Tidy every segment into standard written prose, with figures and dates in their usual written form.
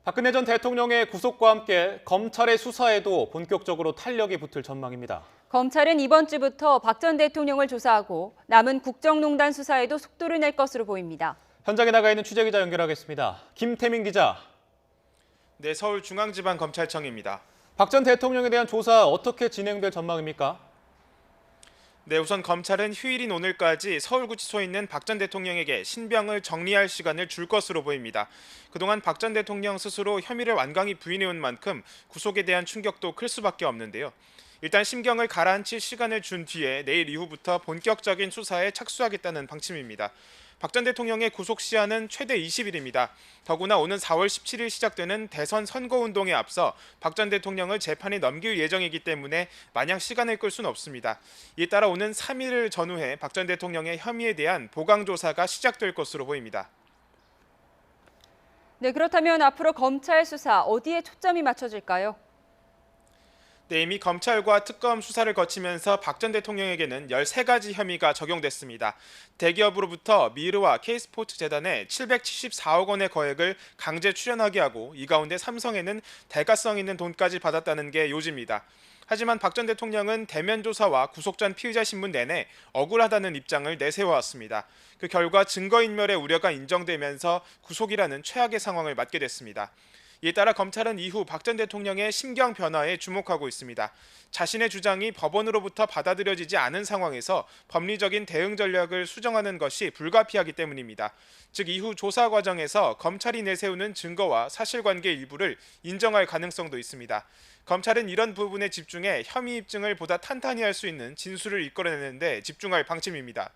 박근혜 전 대통령의 구속과 함께 검찰의 수사에도 본격적으로 탄력이 붙을 전망입니다. 검찰은 이번 주부터 박 전 대통령을 조사하고 남은 국정농단 수사에도 속도를 낼 것으로 보입니다. 현장에 나가 있는 취재기자 연결하겠습니다. 김태민 기자. 네, 서울중앙지방검찰청입니다. 박 전 대통령에 대한 조사 어떻게 진행될 전망입니까? 네, 우선 검찰은 휴일인 오늘까지 서울구치소에 있는 박 전 대통령에게 신병을 정리할 시간을 줄 것으로 보입니다. 그동안 박 전 대통령 스스로 혐의를 완강히 부인해온 만큼 구속에 대한 충격도 클 수밖에 없는데요. 일단 심경을 가라앉힐 시간을 준 뒤에 내일 이후부터 본격적인 수사에 착수하겠다는 방침입니다. 박 전 대통령의 구속 시한은 최대 20일입니다. 더구나 오는 4월 17일 시작되는 대선 선거운동에 앞서 박 전 대통령을 재판에 넘길 예정이기 때문에 마냥 시간을 끌 수는 없습니다. 이에 따라 오는 3일을 전후해 박 전 대통령의 혐의에 대한 보강조사가 시작될 것으로 보입니다. 네, 그렇다면 앞으로 검찰 수사 어디에 초점이 맞춰질까요? 네, 이미 검찰과 특검 수사를 거치면서 박 전 대통령에게는 13가지 혐의가 적용됐습니다. 대기업으로부터 미르와 K스포츠재단에 774억 원의 거액을 강제 출연하게 하고 이 가운데 삼성에는 대가성 있는 돈까지 받았다는 게 요지입니다. 하지만 박 전 대통령은 대면 조사와 구속 전 피의자 신문 내내 억울하다는 입장을 내세워왔습니다. 그 결과 증거인멸의 우려가 인정되면서 구속이라는 최악의 상황을 맞게 됐습니다. 이에 따라 검찰은 이후 박 전 대통령의 심경 변화에 주목하고 있습니다. 자신의 주장이 법원으로부터 받아들여지지 않은 상황에서 법리적인 대응 전략을 수정하는 것이 불가피하기 때문입니다. 즉 이후 조사 과정에서 검찰이 내세우는 증거와 사실관계 일부를 인정할 가능성도 있습니다. 검찰은 이런 부분에 집중해 혐의 입증을 보다 탄탄히 할 수 있는 진술을 이끌어내는 데 집중할 방침입니다.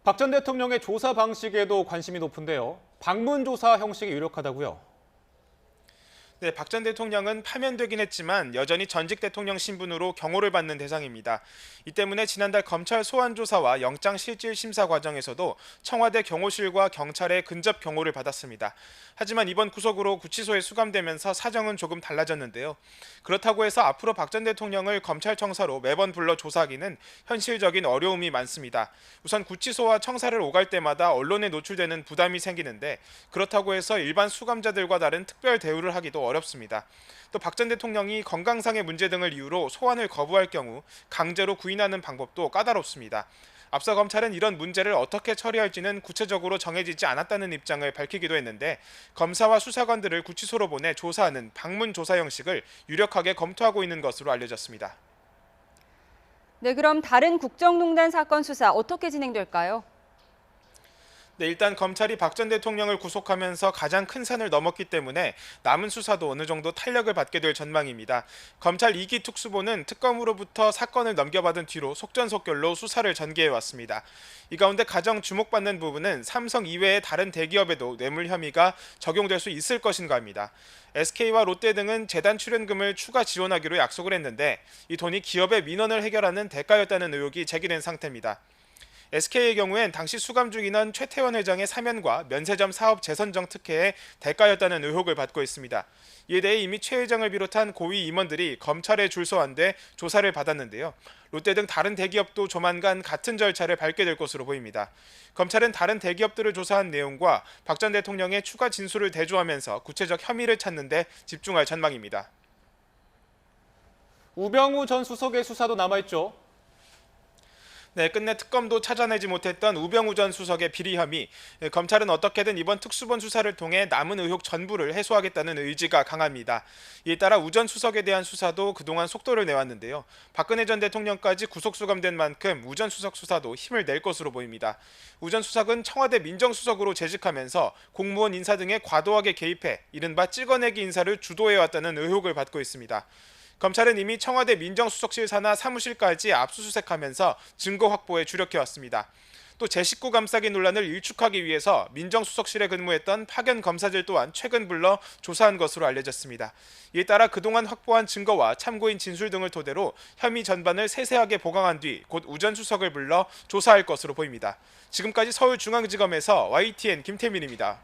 박 전 대통령의 조사 방식에도 관심이 높은데요. 방문 조사 형식이 유력하다고요? 네, 박 전 대통령은 파면되긴 했지만 여전히 전직 대통령 신분으로 경호를 받는 대상입니다. 이 때문에 지난달 검찰 소환 조사와 영장 실질 심사 과정에서도 청와대 경호실과 경찰의 근접 경호를 받았습니다. 하지만 이번 구속으로 구치소에 수감되면서 사정은 조금 달라졌는데요. 그렇다고 해서 앞으로 박 전 대통령을 검찰청사로 매번 불러 조사하기는 현실적인 어려움이 많습니다. 우선 구치소와 청사를 오갈 때마다 언론에 노출되는 부담이 생기는데 그렇다고 해서 일반 수감자들과 다른 특별 대우를 하기도 어렵습니다. 또 박 전 대통령이 건강상의 문제 등을 이유로 소환을 거부할 경우 강제로 구인하는 방법도 까다롭습니다. 앞서 검찰은 이런 문제를 어떻게 처리할지는 구체적으로 정해지지 않았다는 입장을 밝히기도 했는데 검사와 수사관들을 구치소로 보내 조사하는 방문 조사 형식을 유력하게 검토하고 있는 것으로 알려졌습니다. 네, 그럼 다른 국정농단 사건 수사 어떻게 진행될까요? 네, 일단 검찰이 박 전 대통령을 구속하면서 가장 큰 산을 넘었기 때문에 남은 수사도 어느 정도 탄력을 받게 될 전망입니다. 검찰 2기 특수본은 특검으로부터 사건을 넘겨받은 뒤로 속전속결로 수사를 전개해왔습니다. 이 가운데 가장 주목받는 부분은 삼성 이외의 다른 대기업에도 뇌물 혐의가 적용될 수 있을 것인가입니다. SK와 롯데 등은 재단 출연금을 추가 지원하기로 약속을 했는데 이 돈이 기업의 민원을 해결하는 대가였다는 의혹이 제기된 상태입니다. SK의 경우엔 당시 수감 중이던 최태원 회장의 사면과 면세점 사업 재선정 특혜의 대가였다는 의혹을 받고 있습니다. 이에 대해 이미 최 회장을 비롯한 고위 임원들이 검찰에 출소한 데 조사를 받았는데요. 롯데 등 다른 대기업도 조만간 같은 절차를 밟게 될 것으로 보입니다. 검찰은 다른 대기업들을 조사한 내용과 박 전 대통령의 추가 진술을 대조하면서 구체적 혐의를 찾는 데 집중할 전망입니다. 우병우 전 수석의 수사도 남아있죠. 네, 끝내 특검도 찾아내지 못했던 우병우 전 수석의 비리 혐의. 검찰은 어떻게든 이번 특수본 수사를 통해 남은 의혹 전부를 해소하겠다는 의지가 강합니다. 이에 따라 우 전 수석에 대한 수사도 그동안 속도를 내왔는데요. 박근혜 전 대통령까지 구속 수감된 만큼 우 전 수석 수사도 힘을 낼 것으로 보입니다. 우 전 수석은 청와대 민정수석으로 재직하면서 공무원 인사 등에 과도하게 개입해 이른바 찍어내기 인사를 주도해왔다는 의혹을 받고 있습니다. 검찰은 이미 청와대 민정수석실 산하 사무실까지 압수수색하면서 증거 확보에 주력해왔습니다. 또 제19 감싸기 논란을 일축하기 위해서 민정수석실에 근무했던 파견 검사들 또한 최근 불러 조사한 것으로 알려졌습니다. 이에 따라 그동안 확보한 증거와 참고인 진술 등을 토대로 혐의 전반을 세세하게 보강한 뒤 곧 우 전 수석을 불러 조사할 것으로 보입니다. 지금까지 서울중앙지검에서 YTN 김태민입니다.